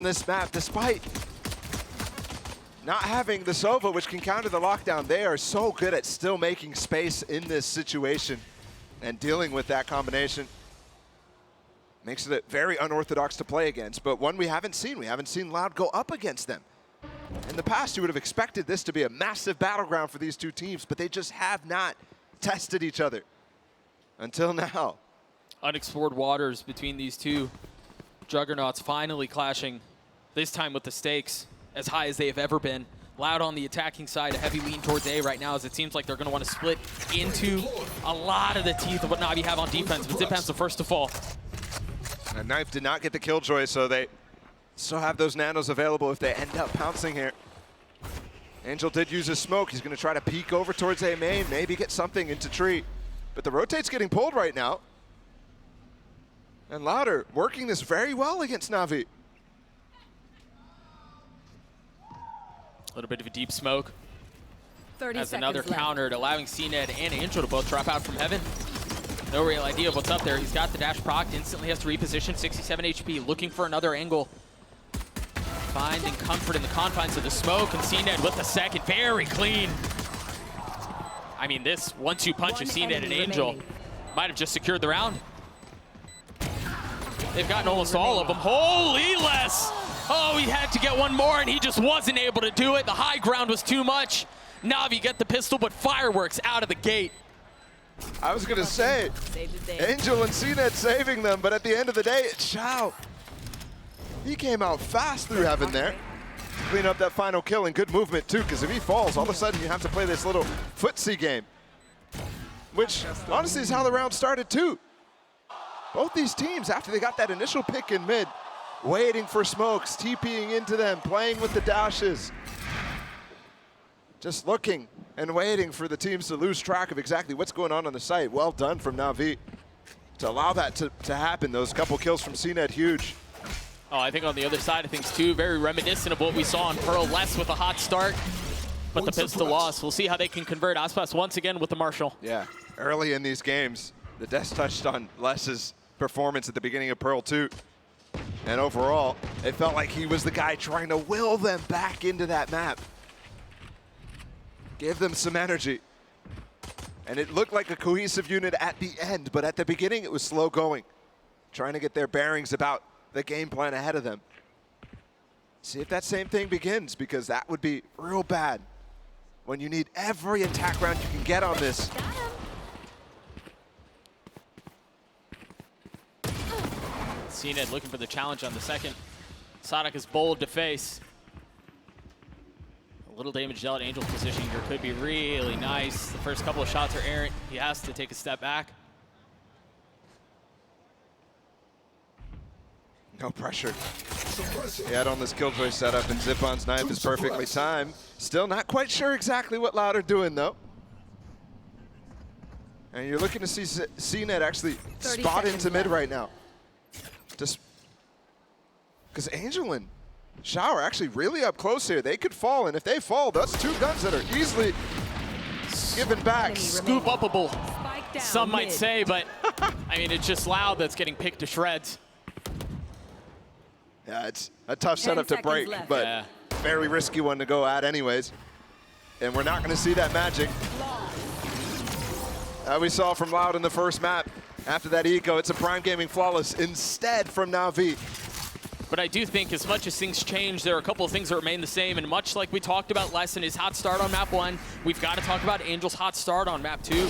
this map, despite not having the Sova, which can counter the lockdown. They are so good at still making space in this situation and dealing with that combination. Makes it very unorthodox to play against, but one we haven't seen. We haven't seen L.O.U.D go up against them. In the past, you would have expected this to be a massive battleground for these two teams, but they just have not tested each other until now. Unexplored waters between these two juggernauts finally clashing, this time with the stakes as high as they have ever been. L.O.U.D on the attacking side, a heavy lean towards A right now, as it seems like they're going to want to split into a lot of the teeth of what NAVI have on defense, but Zipham's the first to fall. And Knife did not get the killjoy, so they still have those nanos available if they end up pouncing here. Angel did use his smoke. He's going to try to peek over towards A main, maybe get something into tree. But the rotate's getting pulled right now. And L.O.U.D working this very well against NAVI. A little bit of a deep smoke. 30 as seconds another left. countered, allowing CNED and Angel to both drop out from heaven. No real idea of what's up there. He's got the dash proc, instantly has to reposition, 67 HP, looking for another angle. Finding comfort in the confines of the smoke, and CNED with the second, very clean. I mean, this 1-2 punch of CNED and Angel might have just secured the round. They've gotten almost all of them. Holy Les! Oh, he had to get one more, and he just wasn't able to do it. The high ground was too much. NAVI get the pistol, but fireworks out of the gate. I was going to say, Angel and CNED saving them, but at the end of the day, it's Xiao. He came out fast through heaven there. Clean up that final kill, and good movement too, because if he falls, all of a sudden you have to play this little footsie game. Which, honestly, is how the round started too. Both these teams, after they got that initial pick in mid, waiting for smokes, TPing into them, playing with the dashes. Just looking and waiting for the teams to lose track of exactly what's going on the site. Well done from NAVI to allow that to happen. Those couple kills from CNED, huge. Oh, I think on the other side of things too, very reminiscent of what we saw on Pearl. Les with a hot start, but the pistol loss. We'll see how they can convert. Aspas once again with the Marshall. Yeah, early in these games, the Des touched on Les's performance at the beginning of Pearl 2. And overall, it felt like he was the guy trying to will them back into that map. Give them some energy. And it looked like a cohesive unit at the end, but at the beginning it was slow going. Trying to get their bearings about the game plan ahead of them. See if that same thing begins, because that would be real bad when you need every attack round you can get on this. CNED looking for the challenge on the second. Sadak is bold to face. A little damage dealt. Angel's positioning here could be really nice. The first couple of shots are errant. He has to take a step back. No pressure. He had on this killjoy setup, and Zipon's knife is perfectly timed. Still not quite sure exactly what L.O.U.D are doing, though. And you're looking to see CNED actually spot into mid right now. Just because Angel and Xiao are actually really up close here. They could fall, and if they fall, that's two guns that are easily given back. Scoop-upable, some might say, but I mean, it's just L.O.U.D that's getting picked to shreds. Yeah, it's a tough setup to break, but very risky one to go at anyways. And we're not going to see that magic that we saw from L.O.U.D in the first map. After that eco, it's a Prime Gaming flawless instead from NAVI. But I do think as much as things change, there are a couple of things that remain the same. And much like we talked about Les and his hot start on map 1, we've got to talk about Angel's hot start on map 2.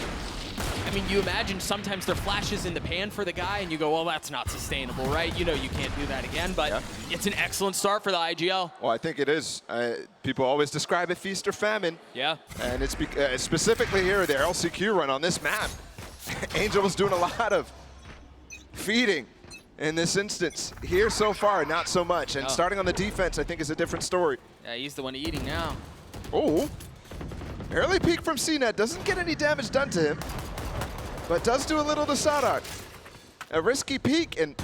I mean, you imagine sometimes there flashes in the pan for the guy, and you go, well, that's not sustainable, right? You know you can't do that again, but it's an excellent start for the IGL. Well, I think it is. People always describe it feast or famine. Yeah. And it's specifically here, the LCQ run on this map. Angel was doing a lot of feeding in this instance. Here so far, not so much. And starting on the defense, I think, is a different story. Yeah, he's the one eating now. Oh, early peek from CNED. Doesn't get any damage done to him, but does do a little to Sadak. A risky peek, and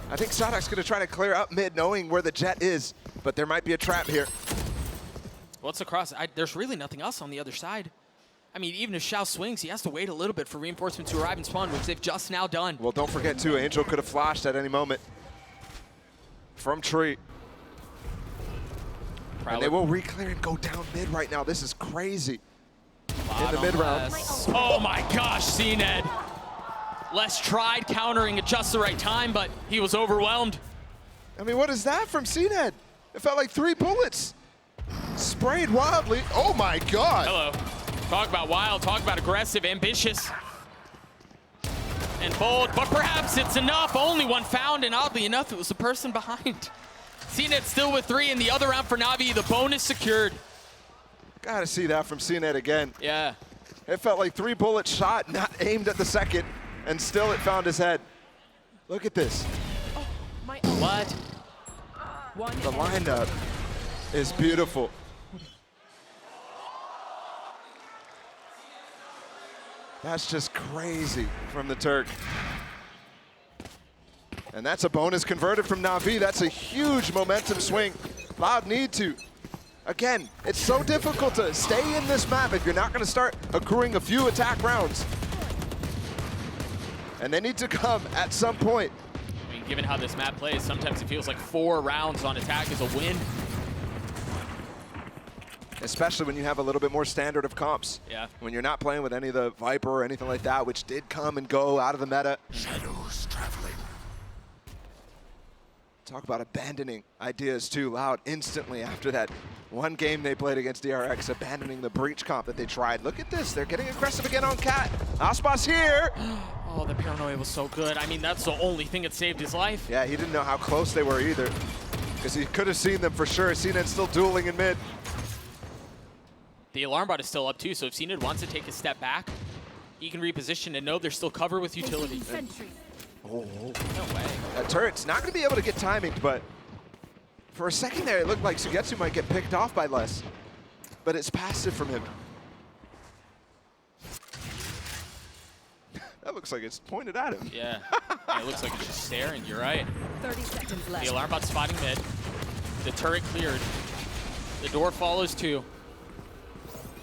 I think Sadak's going to try to clear up mid, knowing where the jet is, but there might be a trap here. What's across? There's really nothing else on the other side. I mean, even if Xiao swings, he has to wait a little bit for reinforcements to arrive and spawn, which they've just now done. Well, don't forget, too, Angel could have flashed at any moment from tree. And they will re-clear and go down mid right now. This is crazy. In the mid round. Oh my gosh, CNED. Les tried countering at just the right time, but he was overwhelmed. I mean, what is that from CNED? It felt like 3 bullets. Sprayed wildly. Oh my God. Hello. Talk about wild, talk about aggressive, ambitious, and bold, but perhaps it's enough. Only one found, and oddly enough, it was the person behind. CNED still with 3 in the other round for NAVI. The bonus secured. Gotta see that from CNED again. Yeah. It felt like 3 bullets shot, not aimed at the second, and still it found his head. Look at this. What? The lineup is beautiful. That's just crazy from the Turk. And that's a bonus converted from NAVI. That's a huge momentum swing. L.O.U.D need to. Again, it's so difficult to stay in this map if you're not going to start accruing a few attack rounds. And they need to come at some point. I mean, given how this map plays, sometimes it feels like 4 rounds on attack is a win. Especially when you have a little bit more standard of comps. Yeah. When you're not playing with any of the Viper or anything like that, which did come and go out of the meta. Shadows traveling. Talk about abandoning ideas too. L.O.U.D instantly after that one game they played against DRX, abandoning the breach comp that they tried. Look at this, they're getting aggressive again on Cat. Aspas here. Oh, the paranoia was so good. I mean, that's the only thing that saved his life. Yeah, he didn't know how close they were either, because he could have seen them for sure. CNED still dueling in mid. The alarm bot is still up too, so if CNED wants to take a step back, he can reposition and know there's still cover with utility. Oh, No way. that turret's not going to be able to get timing, but for a second there, it looked like Sugetsu might get picked off by Les, but it's passive from him. That looks like it's pointed at him. Yeah. Yeah, it looks like it's just staring. You're right. 30 seconds left. The alarm bot's spotting mid. The turret cleared. The door follows too.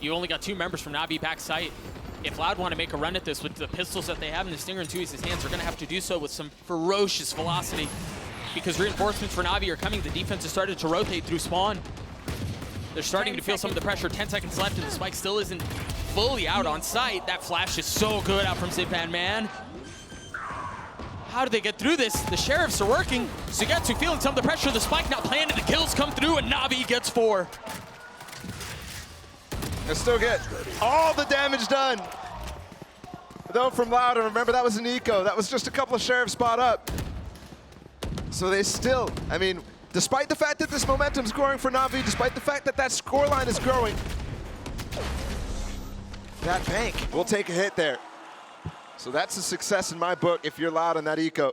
You only got 2 members from NAVI back site. If L.O.U.D want to make a run at this with the pistols that they have in the Stinger and Enthusiast's hands, they're going to have to do so with some ferocious velocity, because reinforcements for NAVI are coming. The defense has started to rotate through spawn. They're starting to feel some of the pressure. 10 seconds left, and the spike still isn't fully out on site. That flash is so good out from Zipan, man. How do they get through this? The sheriffs are working. Sugetsu feeling some of the pressure. The spike not planted. The kills come through, and NAVI gets 4. They still get all the damage done. Though from L.O.U.D, and remember that was an eco. That was just a couple of sheriffs spot up. So they still, I mean, despite the fact that this momentum's growing for NAVI, despite the fact that that scoreline is growing, that bank will take a hit there. So that's a success in my book if you're L.O.U.D on that eco.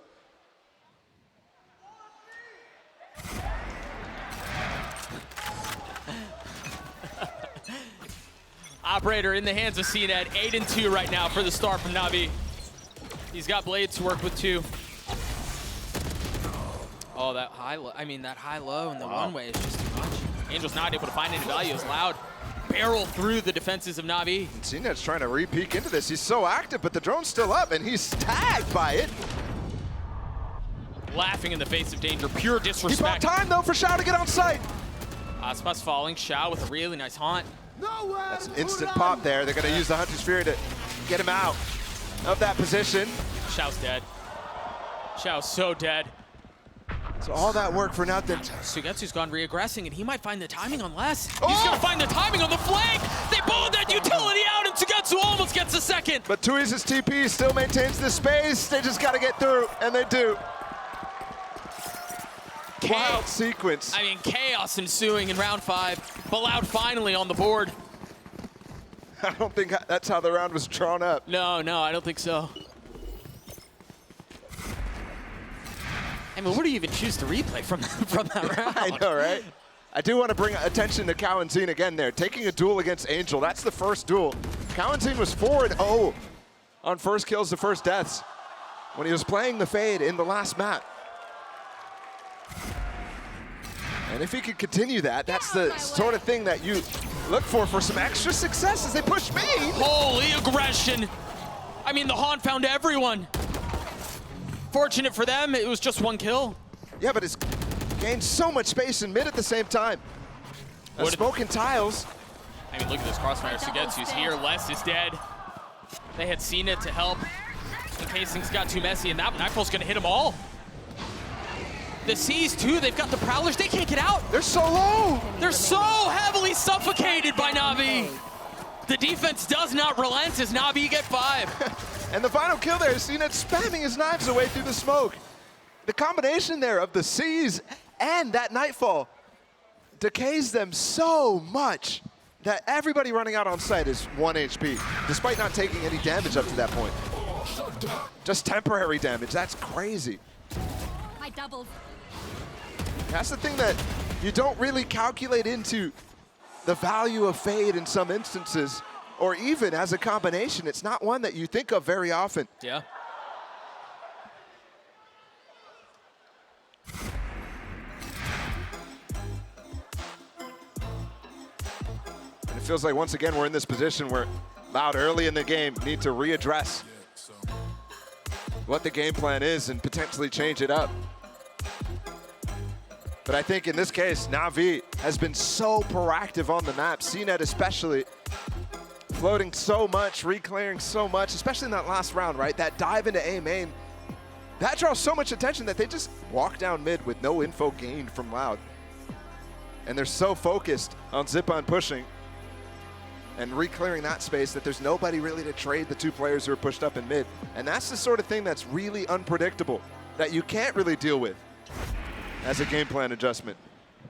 Operator in the hands of CNED, 8-2 right now for the star from NAVI. He's got blades to work with too. Oh, that high-low, I mean that high-low and the one-way is just too much. Angel's not able to find any value as L.O.U.D barrel through the defenses of NAVI. CNED's trying to re-peek into this. He's so active, but the drone's still up and he's tagged by it. Laughing in the face of danger, pure He disrespect. bought time though for Shao to get on site. Aspas falling, Shao with a really nice haunt. That's an instant pop there. They're going to use the Hunter's Fury to get him out of that position. Shao's dead. Shao's so dead. So all that work for nothing. Sugetsu's gone re-aggressing, and he might find the timing on Les. He's Oh! going to find the timing on the flank. They pulled that utility out, and Sugetsu almost gets a second. But Tui's TP still maintains the space. They just got to get through, and they do. Wild sequence. I mean, chaos ensuing in round 5, but L.O.U.D finally on the board. I don't think that's how the round was drawn up. No, I don't think so. I mean, where do you even choose to replay from that round? I know, right? I do want to bring attention to Cowanzine again there. Taking a duel against Angel, that's the first duel. Cowanzine was 4-0 on first kills to first deaths when he was playing the Fade in the last map. And if he could continue that, that's the sort of thing that you look for some extra success as they push me. Holy aggression. I mean, the haunt found everyone. Fortunate for them, it was just 1 kill. Yeah, but it's gained so much space in mid at the same time. Smoke and tiles. I mean, look at this crossfire. Sugetsu's here. Les is dead. They had seen it to help in case things got too messy, and that Nightfall's gonna hit them all. The C's too, they've got the Prowlers, they can't get out. They're so low. They're so heavily suffocated by NAVI. The defense does not relent as NAVI get 5. And the final kill there is CNET spamming his knives away through the smoke. The combination there of the C's and that Nightfall decays them so much that everybody running out on site is 1 HP, despite not taking any damage up to that point. Just temporary damage, that's crazy. My doubles. That's the thing that you don't really calculate into the value of Fade in some instances, or even as a combination. It's not one that you think of very often. Yeah. And it feels like once again we're in this position where Loud early in the game need to readdress what the game plan is and potentially change it up. But I think in this case, NAVI has been so proactive on the map, CNET especially, floating so much, reclearing so much, especially in that last round, right? That dive into A main, that draws so much attention that they just walk down mid with no info gained from Loud. And they're so focused on Zip-On pushing and reclearing that space that there's nobody really to trade the two players who are pushed up in mid. And that's the sort of thing that's really unpredictable, that you can't really deal with as a game plan adjustment.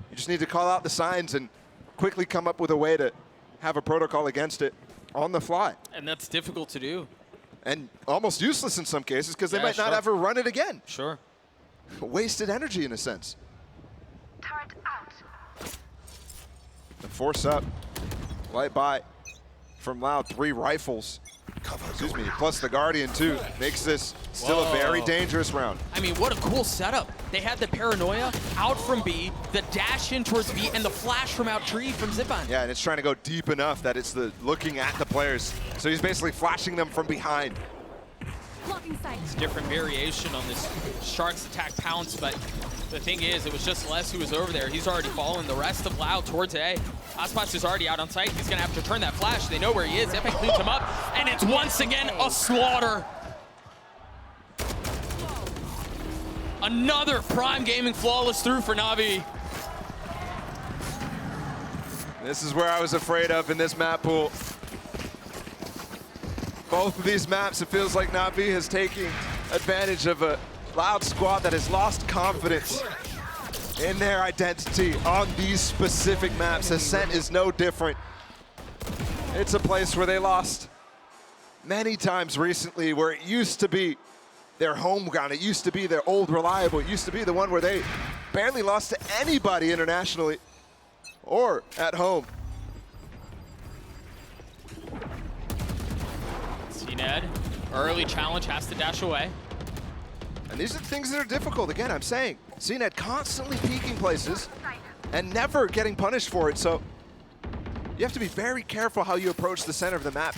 You just need to call out the signs and quickly come up with a way to have a protocol against it on the fly. And that's difficult to do. And almost useless in some cases because they Yeah, might not sure. ever run it again. Sure. Wasted energy in a sense. Turret out. The force up, light by from Loud, 3 rifles. Excuse me, plus the Guardian too. Makes this still a very dangerous round. I mean, what a cool setup. They had the paranoia out from B, the dash in towards B, and the flash from out tree from Zip-On. Yeah, and it's trying to go deep enough that it's the looking at the players. So he's basically flashing them from behind. Blocking sight. It's different variation on this Sharks attack pounce, but the thing is, it was just Les who was over there. He's already following the rest of Loud towards A. Aspas is already out on site. He's gonna have to turn that flash. They know where he is. Epic leads him up, and it's once again a slaughter. Another Prime Gaming flawless through for NAVI. This is where I was afraid of in this map pool. Both of these maps, it feels like NAVI is taking advantage of a Loud squad that has lost confidence in their identity on these specific maps. Ascent is no different. It's a place where they lost many times recently, where it used to be their home ground. It used to be their old reliable. It used to be the one where they barely lost to anybody internationally or at home. CNED, early challenge, has to dash away. And these are things that are difficult. Again, I'm saying, CNED constantly peeking places and never getting punished for it. So you have to be very careful how you approach the center of the map,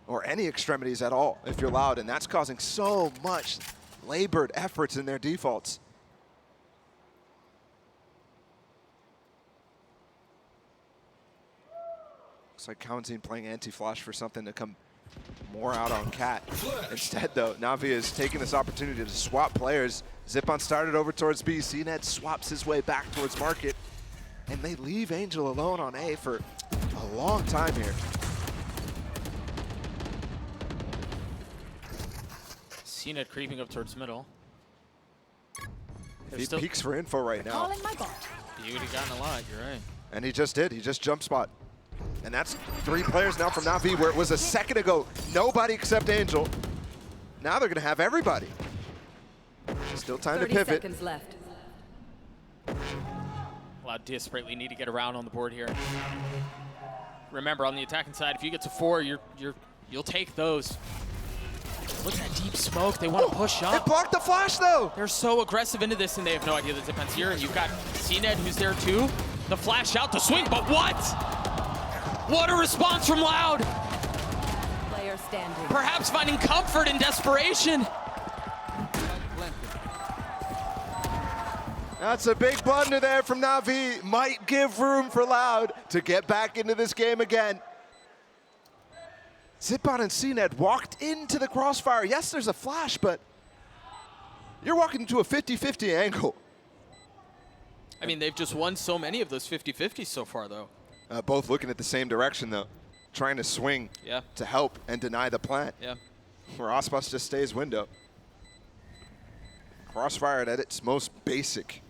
or any extremities at all if you're Loud, and that's causing so much labored efforts in their defaults. Looks like Counting playing anti-flash for something to come more out on Cat. Instead though, NAVI is taking this opportunity to swap players. Zip-On started over towards B, CNED swaps his way back towards Market, and they leave Angel alone on A for a long time here. CNED creeping up towards middle. He peeks for info right now. Calling my bot. You would have gotten a lot, you're right. And he just did, he just jump spot. And that's 3 players now from NAVI, where it was a second ago, nobody except Angel. Now they're gonna have everybody. Still time to 30 pivot. seconds left. Loud desperately need to get around on the board here. Remember, on the attacking side, if you get to 4, you'll take those. Look at that deep smoke. They want to push It up. blocked the flash though! They're so aggressive into this, and they have no idea that Zip-On's here. And you've got CNED who's there too. The flash out, the swing, but what? What a response from Loud. Player standing. Perhaps finding comfort in desperation. That's a big blunder there from NAVI. Might give room for L.O.U.D to get back into this game again. Zipon and CNED walked into the crossfire. Yes, there's a flash, but you're walking into a 50-50 angle. I mean, they've just won so many of those 50-50s so far, though. Both looking at the same direction, though. Trying to swing to help and deny the plant. Yeah. Where Ospas just stays window. Crossfire at its most basic.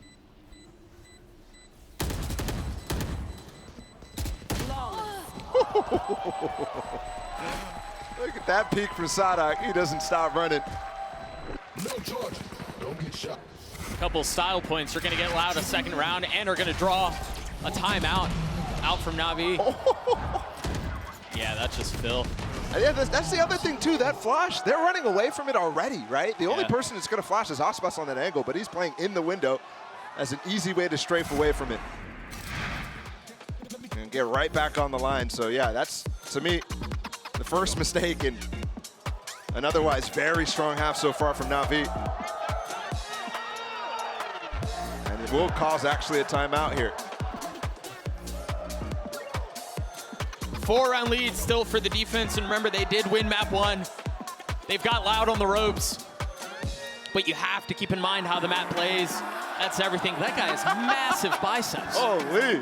Look at that peek from Sadak. He doesn't stop running. No charge. Don't get shot. A couple style points are going to get L.O.U.D a second round and are going to draw a timeout out from NAVI. Yeah, that's just Phil. Yeah, that's the other thing, too. That flash, they're running away from it already, right? The only person that's going to flash is Ospas on that angle, but he's playing in the window as an easy way to strafe away from it. And get right back on the line. So, yeah, that's, to me, the first mistake in an otherwise very strong half so far from NAVI. And it will cause actually a timeout here. 4-round lead still for the defense, and remember, they did win map 1. They've got L.O.U.D on the ropes, but you have to keep in mind how the map plays. That's everything. That guy has massive biceps. Holy.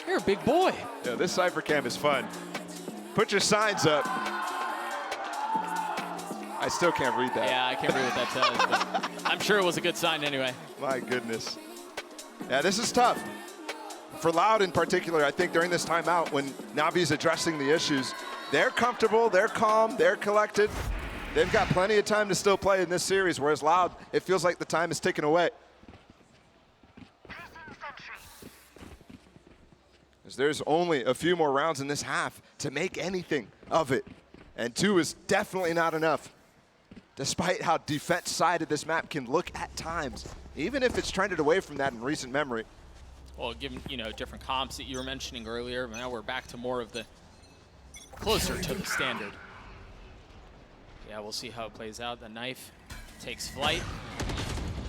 You're a big boy. Yeah, this Cypher Cam is fun. Put your signs up. I still can't read that. Yeah, I can't read what that says, but I'm sure it was a good sign anyway. My goodness. Yeah, this is tough. For L.O.U.D in particular, I think during this timeout when NAVI's addressing the issues, they're comfortable, they're calm, they're collected. They've got plenty of time to still play in this series, whereas L.O.U.D, it feels like the time is ticking away. Because there's only a few more rounds in this half to make anything of it. And 2 is definitely not enough, despite how defense-sided this map can look at times, even if it's trended away from that in recent memory. Well, given, you know, different comps that you were mentioning earlier, now we're back to more of the closer to the standard. Yeah, we'll see how it plays out. The knife takes flight,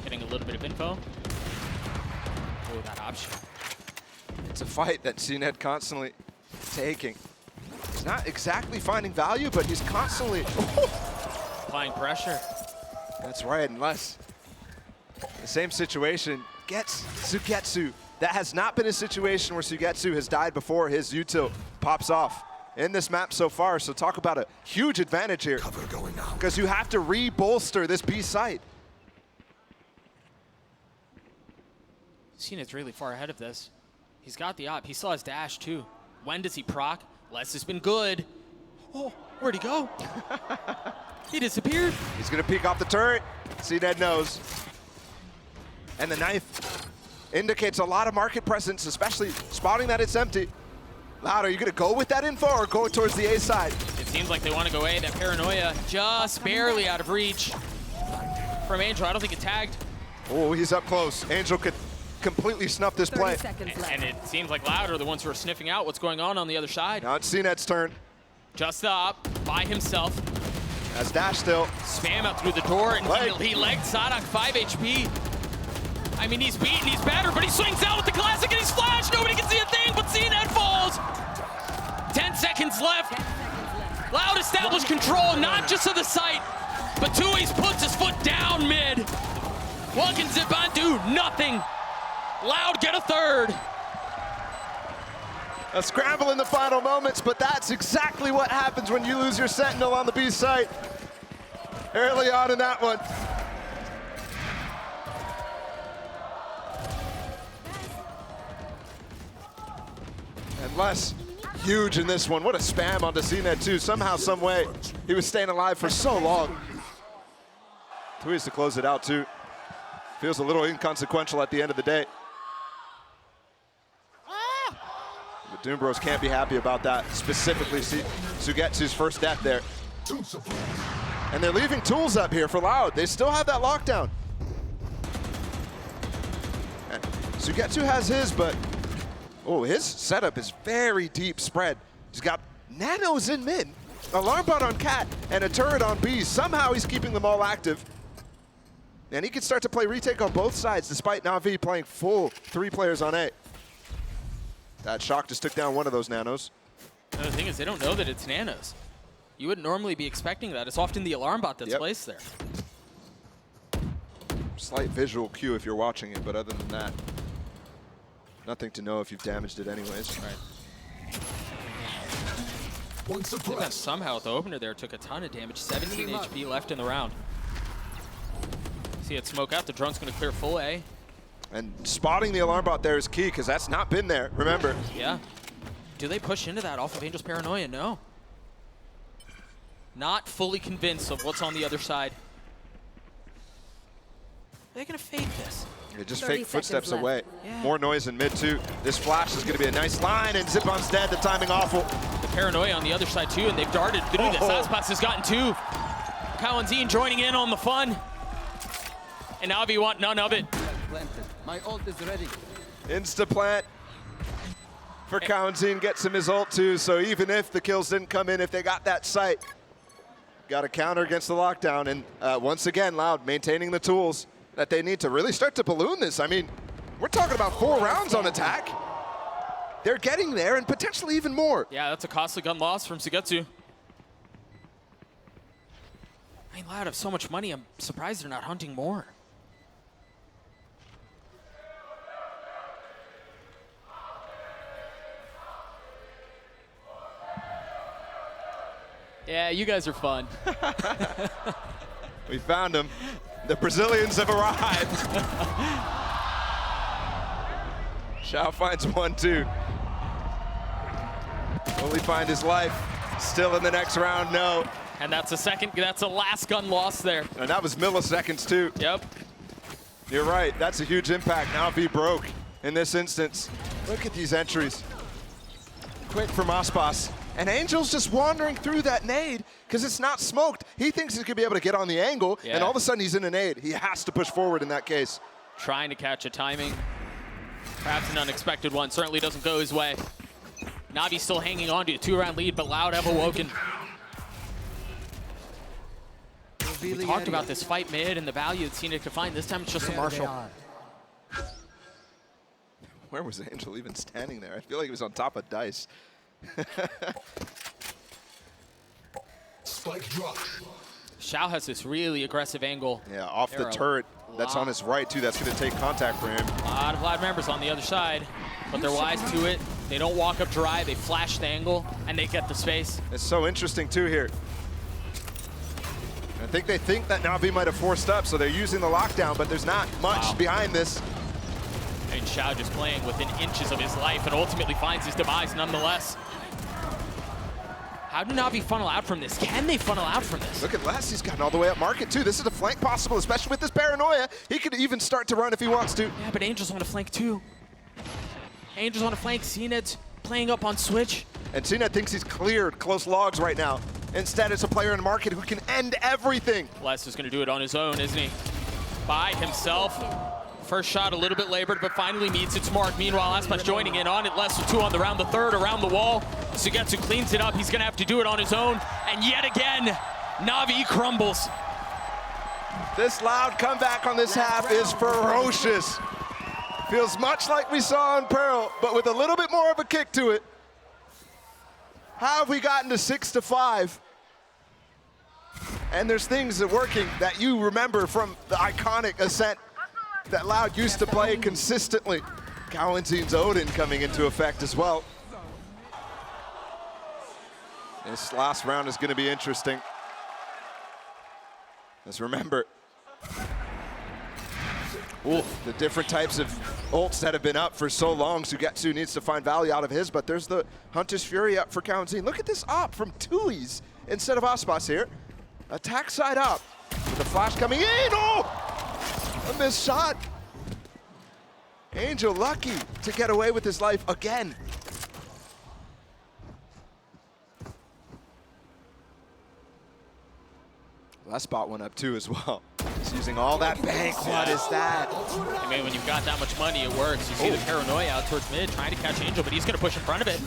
getting a little bit of info. Oh, that option. It's a fight that CNED constantly taking. He's not exactly finding value, but he's constantly applying pressure. That's right, unless the same situation gets Sugetsu. That has not been a situation where Sugetsu has died before his util pops off in this map so far. So talk about a huge advantage here, because you have to re-bolster this B site. CNED's really far ahead of this. He's got the op. He saw his dash too. When does he proc? Les has been good. Oh, where'd he go? He disappeared. He's gonna peek off the turret. CNED knows. And the knife indicates a lot of market presence, especially spotting that it's empty. L.O.U.D, are you gonna go with that info or go towards the A side? It seems like they want to go A. That paranoia just barely out of reach from Angel. I don't think it tagged. Oh, he's up close. Angel could completely snuff this play. And it seems like L.O.U.D are the ones who are sniffing out what's going on the other side. Now it's CNED's turn. Just up by himself. Has dash still. Spam out through the door, and he legged Sadak 5 HP. I mean, he's beaten, he's battered, but he swings out with the classic and he's flashed. Nobody can see a thing, but CNED falls. 10 seconds left. L.O.U.D established control, not just of the site, but Tui's puts his foot down mid. One can zip on, do nothing. L.O.U.D get a third. A scramble in the final moments, but that's exactly what happens when you lose your sentinel on the B site. Early on in that one. And Les, huge in this one. What a spam onto CNED too. Somehow, some way, he was staying alive for so long. Tui's to close it out too. Feels a little inconsequential at the end of the day. But Doom Bros can't be happy about that. Specifically, Sugetsu's first death there. And they're leaving tools up here for L.O.U.D. They still have that lockdown. And Sugetsu has his, but oh, his setup is very deep spread. He's got nanos in mid, alarm bot on Cat, and a turret on B. Somehow he's keeping them all active. And he can start to play retake on both sides, despite NAVI playing full 3 players on A. That shock just took down one of those nanos. And the thing is, they don't know that it's nanos. You wouldn't normally be expecting that. It's often the alarm bot that's placed there. Slight visual cue if you're watching it, but other than that, nothing to know if you've damaged it anyways. Right. One suppressed. Somehow at the opener there took a ton of damage. 17 HP left in the round. See it smoke out. The drone's going to clear full A. And spotting the alarm bot there is key, because that's not been there, remember. Yeah. Do they push into that off of Angel's Paranoia? No. Not fully convinced of what's on the other side. They're going to fade this. They just fake footsteps left. away. Yeah. More noise in mid too. This flash is going to be a nice line, and Zip-On's dead. The timing awful. The Paranoia on the other side too, and they've darted through this. Aspas has gotten 2. Kawanzine joining in on the fun. And NAVI want none of it. My ult is ready. Insta-plant for Kawanzine, gets him his ult too, so even if the kills didn't come in, if they got that sight, got a counter against the lockdown. And once again, L.O.U.D maintaining the tools that they need to really start to balloon this. I mean, we're talking about 4 rounds on attack. They're getting there, and potentially even more. Yeah, that's a costly gun loss from Sugetsu. I mean, L.O.U.D have so much money, I'm surprised they're not hunting more. Yeah, you guys are fun. We found him. The Brazilians have arrived. Shao finds 1-2. Will he find his life? Still in the next round, no. And that's a last gun loss there. And that was milliseconds too. Yep. You're right, that's a huge impact. Now V broke in this instance. Look at these entries. Quick from Aspas. And Angel's just wandering through that nade because it's not smoked. He thinks he's gonna be able to get on the angle, and all of a sudden he's in a nade. He has to push forward in that case. Trying to catch a timing. Perhaps an unexpected one. Certainly doesn't go his way. Navi still hanging on to a 2-round lead, but L.O.U.D have awoken. We talked about this fight mid and the value that Scenic could find. This time it's just a Marshall. Where was Angel even standing there? I feel like he was on top of dice. Spike drop. Shao has this really aggressive angle. Yeah, off the turret. That's on his right too. That's going to take contact for him. A lot of L.O.U.D members on the other side, but they're wise to it. They don't walk up dry. They flash the angle, and they get the space. It's so interesting too here. I think they think that NAVI might have forced up, so they're using the lockdown, but there's not much behind this. And Shao just playing within inches of his life and ultimately finds his demise nonetheless. How do NAVI funnel out from this? Can they funnel out from this? Look at Les, he's gotten all the way up market too. This is a flank possible, especially with this paranoia. He could even start to run if he wants to. Yeah, but Angel's on a flank too. Angel's on a flank, CNED's playing up on switch. And CNED thinks he's cleared close logs right now. Instead, it's a player in the market who can end everything. Les is gonna do it on his own, isn't he? By himself. First shot a little bit labored, but finally meets its mark. Meanwhile, Aspas joining in on it. Les with 2 on the round, the third around the wall. Sugetsu cleans it up. He's gonna have to do it on his own. And yet again, NAVI crumbles. This L.O.U.D comeback on this half is ferocious. Feels much like we saw on Pearl, but with a little bit more of a kick to it. How have we gotten to 6-5? And there's things that are working that you remember from the iconic Ascent that L.O.U.D used to play consistently. Kawanzine's Odin coming into effect as well. This last round is going to be interesting. Let's remember the different types of ults that have been up for so long. Sugetsu needs to find value out of his, but there's the Hunter's Fury up for Kawanzine. Look at this op from Tui's instead of Aspas here. Attack side up with the flash coming in. Oh! A missed shot. Angel lucky to get away with his life again. That spot went up too as well. He's using all that bank. What is that? I mean, when you've got that much money, it works. You see the paranoia out towards mid, trying to catch Angel, but he's gonna push in front of it.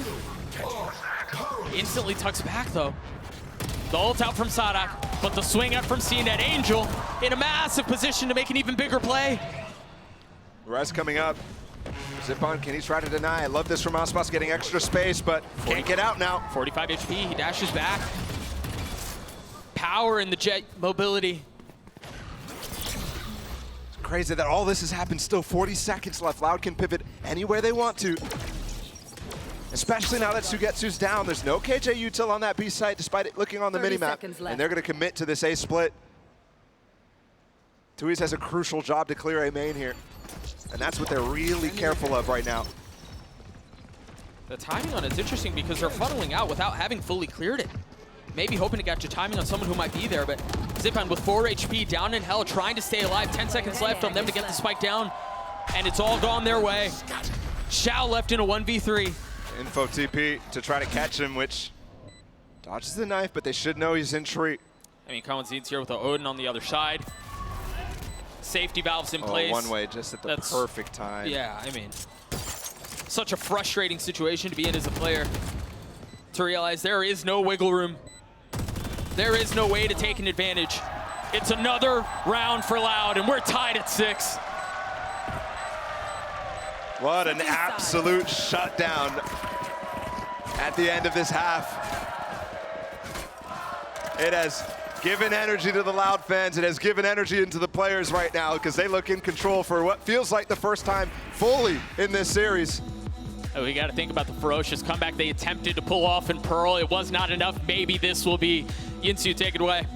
Instantly tucks back though. The ult out from Sadak. But the swing out from CNET, Angel in a massive position to make an even bigger play. Res coming up. Zip on, can he try to deny? I love this from Aspas getting extra space, but can't get out now. 45 HP, he dashes back. Power in the jet mobility. It's crazy that all this has happened still. 40 seconds left. Loud can pivot anywhere they want to. Especially now that Sugetsu's down. There's no KJ util on that B site despite it looking on the minimap. And they're going to commit to this A split. Tui's has a crucial job to clear A main here. And that's what they're really careful of right now. The timing on it's interesting because they're funneling out without having fully cleared it. Maybe hoping to get your timing on someone who might be there, but Zipan with 4 HP, down in hell, trying to stay alive. 10 seconds left on them to get the spike down, and it's all gone their way. Shao left in a 1v3. Info TP to try to catch him, which dodges the knife, but they should know he's in tree. I mean, Cohen's here with the Odin on the other side. Safety valves in place. One way, just at the perfect time. Yeah, I mean, such a frustrating situation to be in as a player. To realize there is no wiggle room. There is no way to take an advantage. It's another round for Loud, and we're tied at 6. What an absolute shutdown at the end of this half. It has given energy to the Loud fans. It has given energy into the players right now because they look in control for what feels like the first time fully in this series. Oh, we got to think about the ferocious comeback they attempted to pull off in Pearl. It was not enough. Maybe this will be. Yinsu, take it away.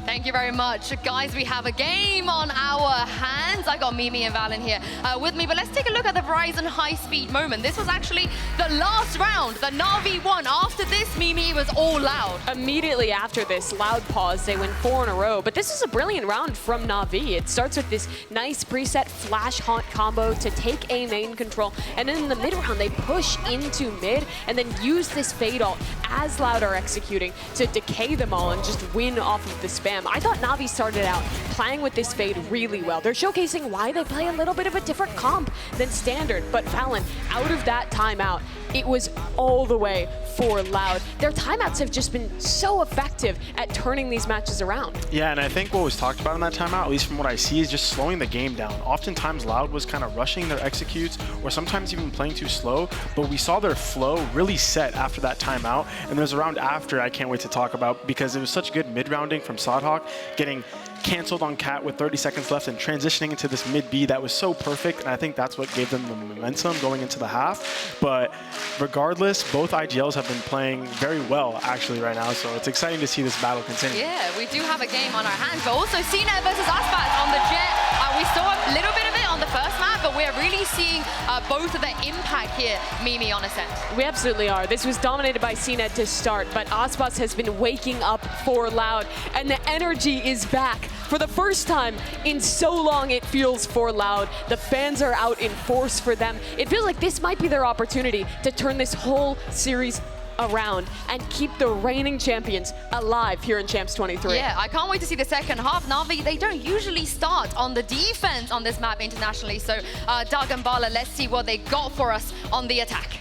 Thank you very much. Guys, we have a game on our hands. I got Mimi and Valen here with me, but let's take a look at the Verizon high-speed moment. This was actually the last round. The Navi won. After this, Mimi, was all Loud. Immediately after this, Loud paused. They went 4 in a row, but this is a brilliant round from Navi. It starts with this nice preset flash haunt combo to take A main control, and then in the mid round, they push into mid and then use this fade ult as Loud are executing to decay them all and just win off of the spam. I thought Navi started out playing with this fade really well. They're showcasing why they play a little bit of a different comp than standard, but Fallon, out of that timeout, it was all the way for Loud. Their timeouts have just been so effective at turning these matches around. Yeah, and I think what was talked about in that timeout, at least from what I see, is just slowing the game down. Oftentimes Loud was kind of rushing their executes or sometimes even playing too slow, but we saw their flow really set after that timeout. And there's a round after I can't wait to talk about because it was such good mid-rounding from Sodhawk, getting canceled on Cat with 30 seconds left and transitioning into this mid-B that was so perfect, and I think that's what gave them the momentum going into the half. But regardless, both IGLs have been playing very well actually right now, so it's exciting to see this battle continue. Yeah, we do have a game on our hands, but also CNET versus Aspas on the Jet. We saw a little bit of it on the first map, but we're really seeing both of the impact here, Mimi, on Ascent. We absolutely are. This was dominated by CNET to start, but Aspas has been waking up for Loud, and the energy is back. For the first time in so long, it feels for Loud. The fans are out in force for them. It feels like this might be their opportunity to turn this whole series around and keep the reigning champions alive here in Champs 23. Yeah, I can't wait to see the second half. Navi, they don't usually start on the defense on this map internationally, so Doug and Bala, let's see what they got for us on the attack.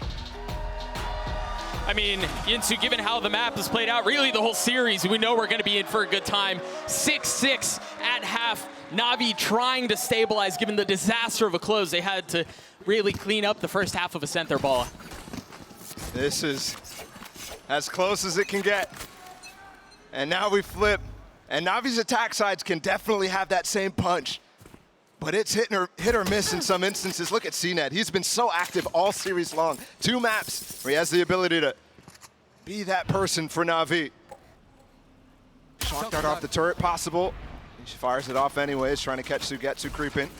I mean, Yinsu, given how the map has played out, really the whole series, we know we're going to be in for a good time. 6-6 at half. Navi trying to stabilize, given the disaster of a close. They had to really clean up the first half of Ascent, their ball. This is as close as it can get. And now we flip. And Navi's attack sides can definitely have that same punch. But it's hit or miss in some instances. Look at CNET. He's been so active all series long. 2 maps where he has the ability to be that person for Navi. Shock dart off the turret, possible. He fires it off anyways, trying to catch Sugetsu creeping.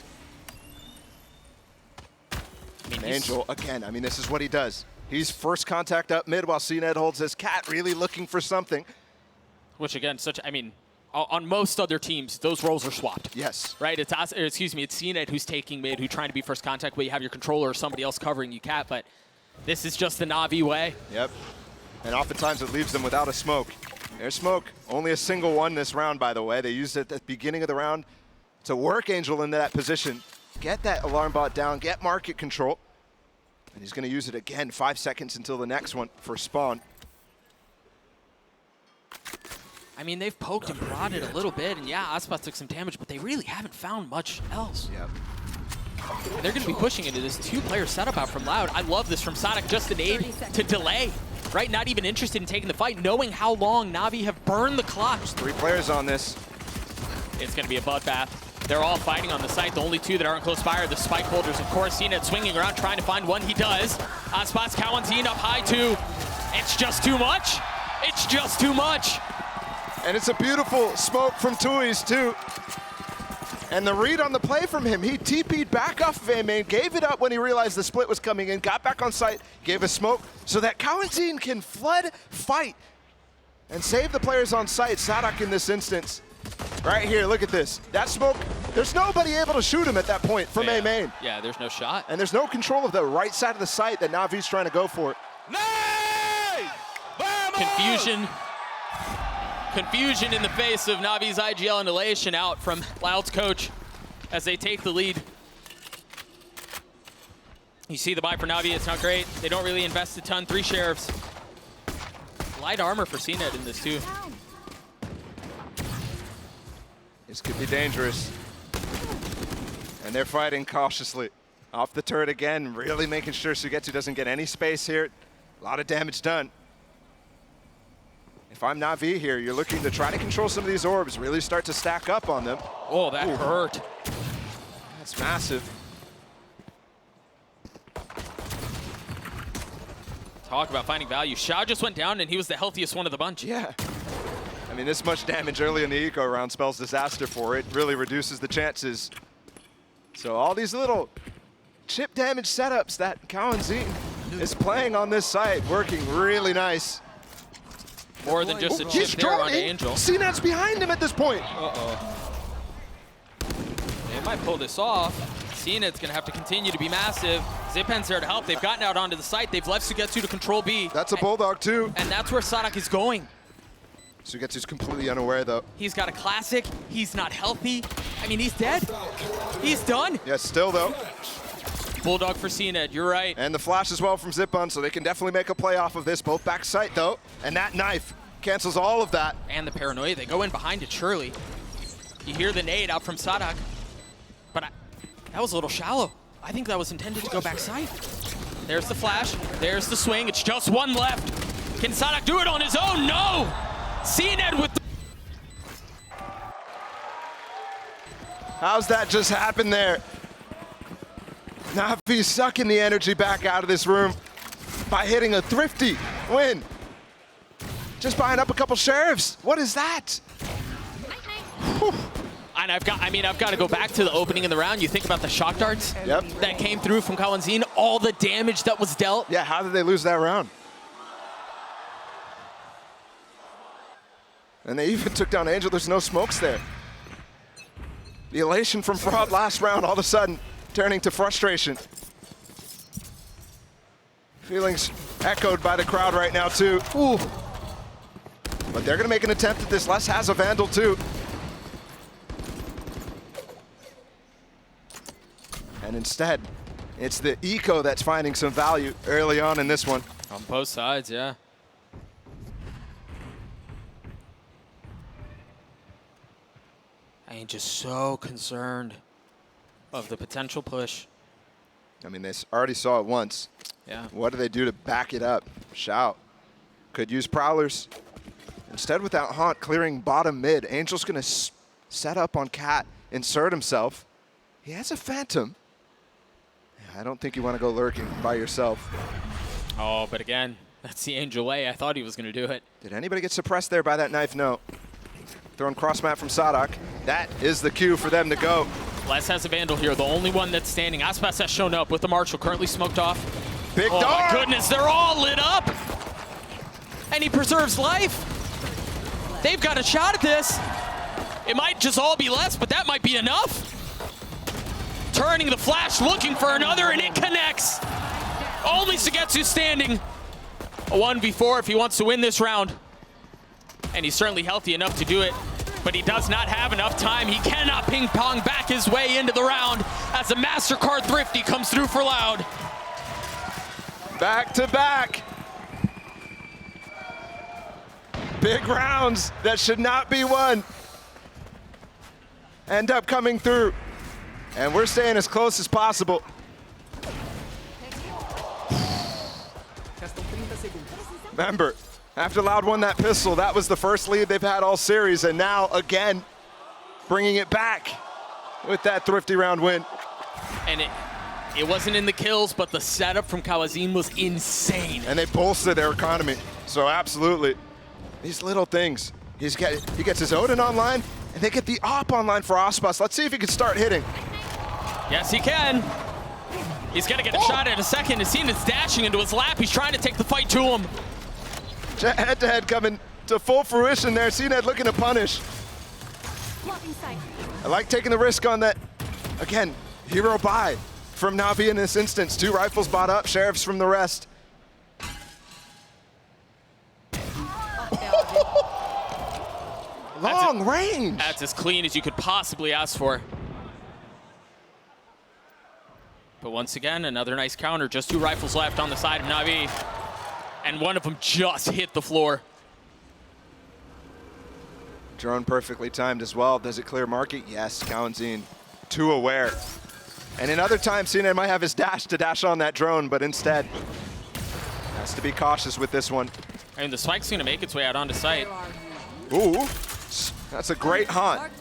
And Angel, again, I mean, this is what he does. He's first contact up mid while CNET holds his Cat, really looking for something. Which again, on most other teams, those roles are swapped. Yes. Right? It's CNET who's taking mid, who's trying to be first contact, where you have your controller or somebody else covering you, Cat, but this is just the Navi way. Yep. And oftentimes it leaves them without a smoke. There's smoke. Only a single one this round, by the way. They used it at the beginning of the round to work Angel into that position, get that alarm bot down, get market control. And he's going to use it again, 5 seconds until the next one for spawn. I mean, they've poked and prodded a little bit, and yeah, Aspas took some damage, but they really haven't found much else. Yep. And they're going to be pushing into this two-player setup out from L.O.U.D. I love this from Sonic, just an aid to delay, right? Not even interested in taking the fight, knowing how long Navi have burned the clock. There's 3 players on this. It's going to be a bloodbath. They're all fighting on the site. The only 2 that aren't close by are the spike holders, of course. CNET swinging around, trying to find one. He does. Aspas Kawanzine up high, too. It's just too much. It's just too much. And it's a beautiful smoke from Tui's, too. And the read on the play from him, he TP'd back off of A main, gave it up when he realized the split was coming in, got back on site, gave a smoke so that Kawanzine can flood fight and save the players on site. Sadak in this instance. Right here, look at this. That smoke, there's nobody able to shoot him at that point from A main. Yeah, there's no shot. And there's no control of the right side of the site that Navi's trying to go for. Confusion. Confusion in the face of Navi's IGL and elation out from L.O.U.D's coach as they take the lead. You see the buy for Navi, it's not great. They don't really invest a ton. 3 sheriffs. Light armor for CNET in this too. This could be dangerous. And they're fighting cautiously. Off the turret again, really making sure Sugetsu doesn't get any space here. A lot of damage done. If I'm Navi here, you're looking to try to control some of these orbs, really start to stack up on them. Oh, that hurt. That's massive. Talk about finding value. Xiao just went down and he was the healthiest one of the bunch. Yeah. I mean, this much damage early in the eco round spells disaster for it. Really reduces the chances. So all these little chip damage setups that Kawanzine is playing on this site, working really nice. More than just a chip there on Angel. CNET's behind him at this point. Uh-oh. They might pull this off. CNET's going to have to continue to be massive. Zipan's there to help. They've gotten out onto the site. They've left Sugetsu to control B. That's a Bulldog, too. And that's where Sadak is going. Sugetsu's completely unaware, though. He's got a classic. He's not healthy. I mean, he's dead. He's done. Yeah, still, though. Bulldog for CNET, you're right. And the flash as well from Zipun, so they can definitely make a play off of this. Both back sight, though. And that knife cancels all of that. And the paranoia. They go in behind it, surely. You hear the nade out from Sadak. But that was a little shallow. I think that was intended to go back sight. There's the flash. There's the swing. It's just one left. Can Sadak do it on his own? No! CNET with the... How's that just happen there? Navi sucking the energy back out of this room by hitting a thrifty win. Just buying up a couple sheriffs. What is that? Whew. And I've got to go back to the opening in the round. You think about the shock darts that came through from Kawanzine, all the damage that was dealt. Yeah, how did they lose that round? And they even took down Angel. There's no smokes there. The elation from Fraud last round all of a sudden turning to frustration. Feelings echoed by the crowd right now too. Ooh. But they're gonna make an attempt at this. Les has a Vandal too. And instead, it's the eco that's finding some value early on in this one. On both sides, yeah. I am just so concerned of the potential push. I mean, they already saw it once. Yeah. What do they do to back it up? Shout. Could use Prowlers. Instead, without Haunt clearing bottom mid, Angel's going to set up on Cat, insert himself. He has a Phantom. I don't think you want to go lurking by yourself. Oh, but again, that's the Angel way. I thought he was going to do it. Did anybody get suppressed there by that knife? No. Throwing cross map from Sadak. That is the cue for them to go. Les has a Vandal here, the only one that's standing. Aspas has shown up with the Marshal currently smoked off. Big oh dog. My goodness, they're all lit up. And he preserves life. They've got a shot at this. It might just all be Les, but that might be enough. Turning the flash, looking for another, and it connects. Only Sugetsu standing. A 1v4 if he wants to win this round. And he's certainly healthy enough to do it, but he does not have enough time. He cannot ping-pong back his way into the round as the MasterCard Thrifty comes through for L.O.U.D. Back to back. big rounds that should not be won end up coming through. And we're staying as close as possible. Remember, after Loud won that pistol, that was the first lead they've had all series, and now again, bringing it back with that thrifty round win. And it wasn't in the kills, but the setup from Kawazin was insane. And they bolstered their economy, so absolutely. These little things. He gets his Odin online, and they get the op online for Aspas. Let's see if he can start hitting. Yes, he can. He's gonna get a shot at a second. Asinet's dashing into his lap. He's trying to take the fight to him. Head-to-head coming to full fruition there. Sined looking to punish. Blocking sight. I like taking the risk on that. Again, hero buy from Navi in this instance. 2 rifles bought up, sheriffs from the rest. Long range. That's as clean as you could possibly ask for. But once again, another nice counter. Just 2 rifles left on the side of Navi. And one of them just hit the floor. Drone perfectly timed as well. Does it clear market? Yes, Kawazin too aware. And in other times, Sined might have his dash to dash on that drone, but instead has to be cautious with this one. I mean, the spike's gonna make its way out onto site. Ooh, that's a great haunt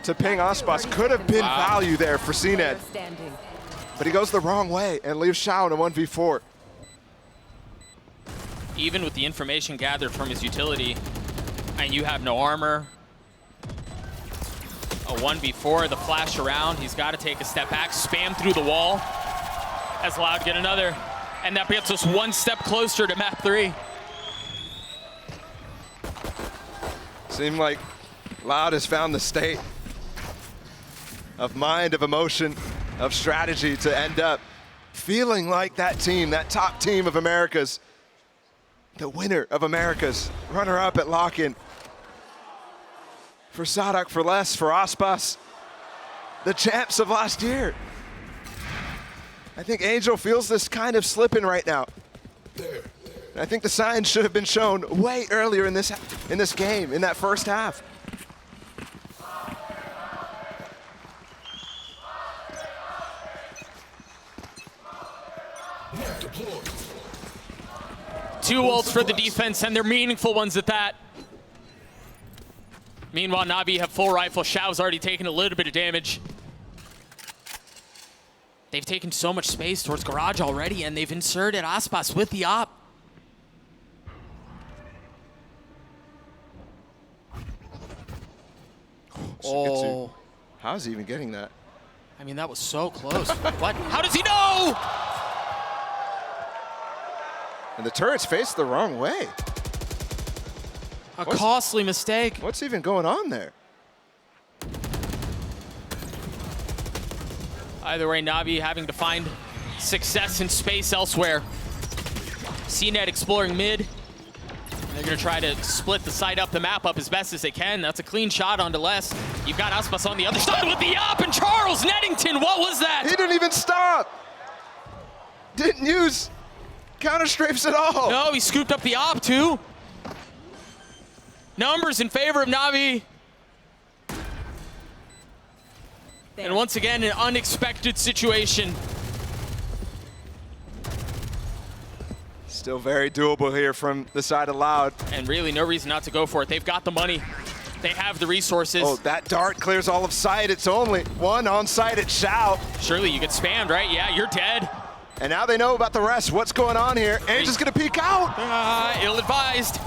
to ping Aspas. Could have been value there for Sined, Standing. but he goes the wrong way and leaves Shao in a 1v4. Even with the information gathered from his utility, and you have no armor, a 1v4, the flash around, he's got to take a step back, spam through the wall, as L.O.U.D get another, and that gets us 1 step closer to map 3. Seemed like L.O.U.D has found the state of mind, of emotion, of strategy to end up feeling like that team, that top team of America's, the winner of America's, runner-up at lock-in. For Sadak, for Les, for Aspas, the champs of last year. I think Angel feels this kind of slipping right now. And I think the signs should have been shown way earlier in this game, in that first half. Two ults for the defense, and they're meaningful ones at that. Meanwhile, Navi have full rifle. Shao's already taken a little bit of damage. They've taken so much space towards Garage already, and they've inserted Aspas with the op. Oh. How is he even getting that? I mean, that was so close. What? How does he know? And the turret's faced the wrong way. A costly mistake. What's even going on there? Either way, Navi having to find success in space elsewhere. CNET exploring mid. They're going to try to split the side up, the map up as best as they can. That's a clean shot onto Les. You've got Aspas on the other side with the op, and Charles Nettington, what was that? He didn't even stop. Didn't use counter strafes at all. No, he scooped up the op too. Numbers in favor of Navi. And once again, an unexpected situation. Still very doable here from the side of L.O.U.D. And really no reason not to go for it. They've got the money. They have the resources. Oh, that dart clears all of sight. It's only one on site at Shao. Surely you get spammed, right? Yeah, you're dead. And now they know about the rest. What's going on here? Angel's gonna peek out. Ill-advised.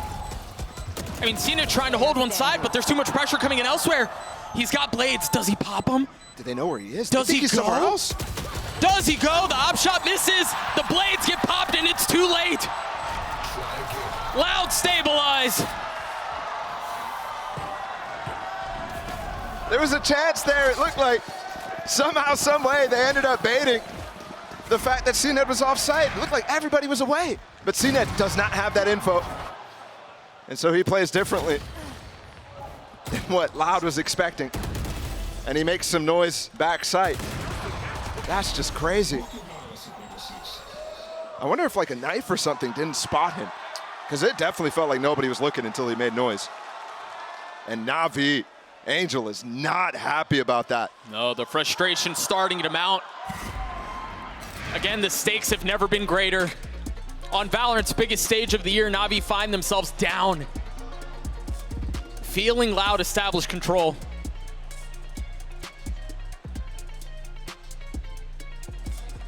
I mean, Cena trying to hold one side, but there's too much pressure coming in elsewhere. He's got blades. Does he pop them? Do they know where he is? Does he he's go? somewhere else? Does he go? The op shot misses. The blades get popped, and it's too late. L.O.U.D stabilize. There was a chance there. It looked like somehow, some way, they ended up baiting the fact that CNET was off-site. It looked like everybody was away. But CNET does not have that info. And so he plays differently than what L.O.U.D was expecting. And he makes some noise backside. That's just crazy. I wonder if like a knife or something didn't spot him. Because it definitely felt like nobody was looking until he made noise. And NAVI, Angel is not happy about that. No, the frustration starting to mount. Again, the stakes have never been greater. On Valorant's biggest stage of the year, NAVI find themselves down. Feeling Loud establish control.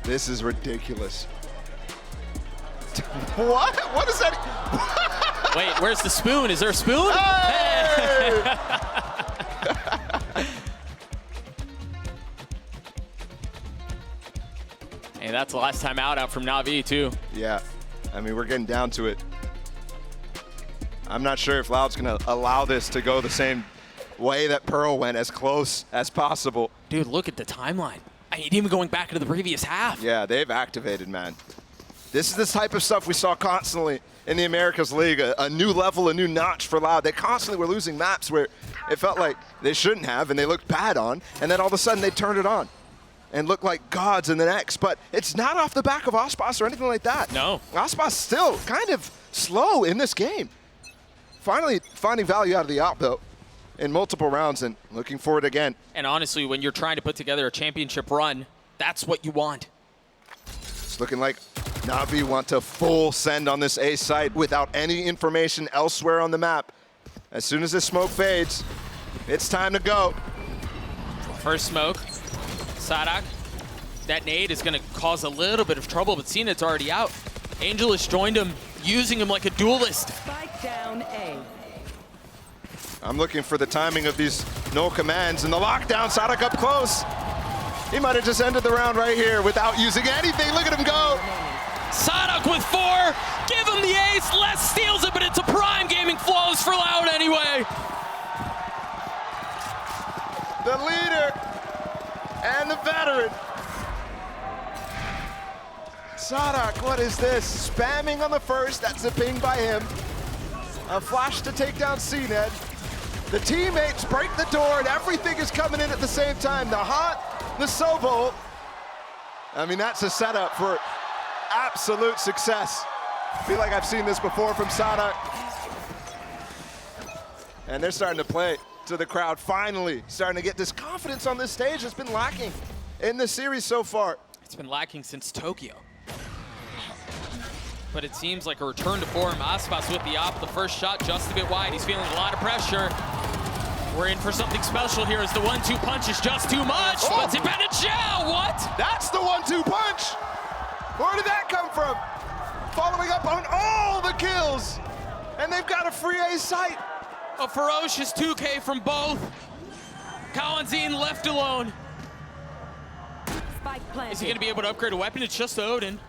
This is ridiculous. What? What is that? Wait, where's the spoon? Is there a spoon? Hey! Hey, that's the last time out from NAVI too. Yeah, I mean, we're getting down to it. I'm not sure if Loud's gonna allow this to go the same way that Pearl went, as close as possible. Dude, look at the timeline. I mean, even going back into the previous half. Yeah, they've activated, man. This is the type of stuff we saw constantly in the Americas League, a new level, a new notch for Loud. They constantly were losing maps where it felt like they shouldn't have and they looked bad on, and then all of a sudden they turned it on and looked like gods in the next. But it's not off the back of Ospas or anything like that. No. Ospas still kind of slow in this game. Finally finding value out of the op, though, in multiple rounds and looking forward again. And honestly, when you're trying to put together a championship run, that's what you want. It's looking like NAVI want to full send on this A site without any information elsewhere on the map. As soon as this smoke fades, it's time to go. First smoke, Sadak. That nade is going to cause a little bit of trouble, but Cenat's already out. Angel has joined him, using him like a duelist. Spike down A. I'm looking for the timing of these no commands and the lockdown. Sadak up close. He might have just ended the round right here without using anything. Look at him go. Sadak with 4. Give him the ace. Les steals it, but it's a prime gaming flawless for Loud anyway. The leader and the veteran. Sadak, what is this? Spamming on the first. That's a ping by him. A flash to take down CNED. The teammates break the door and everything is coming in at the same time. The hot, the Sobo. I mean, that's a setup for absolute success. I feel like I've seen this before from Sadak. And they're starting to play to the crowd, finally starting to get this confidence on this stage that's been lacking in the series so far. It's been lacking since Tokyo. But it seems like a return to form. Aspas with the op, the first shot just a bit wide. He's feeling a lot of pressure. We're in for something special here as the 1-2 punch is just too much. Oh. What's it been a chow? What? That's the 1-2 punch. Where did that come from? Following up on all the kills. And they've got a free A site. A ferocious 2K from both. Kawanzin left alone. Spike planted. Is he going to be able to upgrade a weapon? It's just Odin.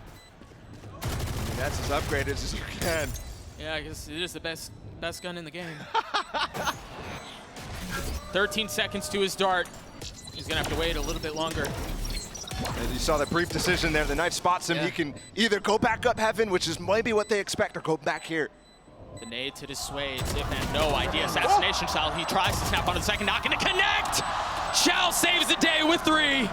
That's as upgraded as you can. Yeah, I guess it is the best gun in the game. 13 seconds to his dart. He's going to have to wait a little bit longer. And you saw that brief decision there. The knife spots him. Yeah. He can either go back up heaven, which is maybe what they expect, or go back here. The nade to dissuade. Zipman, no idea. Assassination style. He tries to snap on the second, not going to connect. Shao saves the day with 3.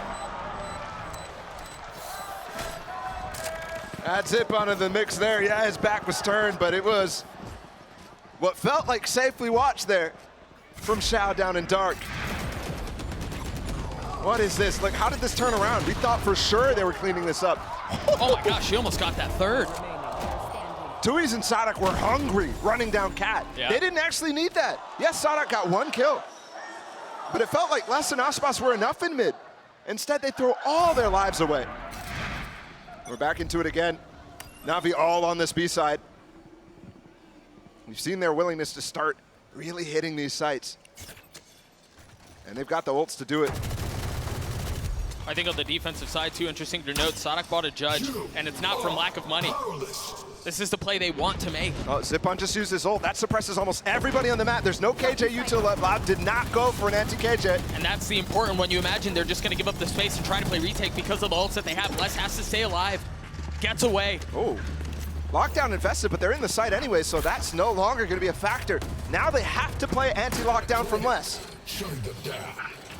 Add Zip onto the mix there. Yeah, his back was turned, but it was what felt like safely watched there from Shao down in dark. What is this? Like, how did this turn around? We thought for sure they were cleaning this up. Oh my gosh, he almost got that 3rd. Tui's and Sadak were hungry running down Cat. Yeah. They didn't actually need that. Yes, Sadak got 1 kill, but it felt like Les and Aspas were enough in mid. Instead, they throw all their lives away. We're back into it again. NAVI all on this B side. We've seen their willingness to start really hitting these sites. And they've got the ults to do it. I think on the defensive side too, interesting to note, Sadak bought a judge, and it's not from lack of money. This is the play they want to make. Oh, Zipon just used his ult. That suppresses almost everybody on the map. There's no KJ util left. Loud did not go for an anti-KJ. And that's the important one. You imagine they're just going to give up the space and try to play retake because of the ults that they have. Les has to stay alive. Gets away. Oh, lockdown invested, but they're in the site anyway, so that's no longer going to be a factor. Now they have to play anti-lockdown from Les.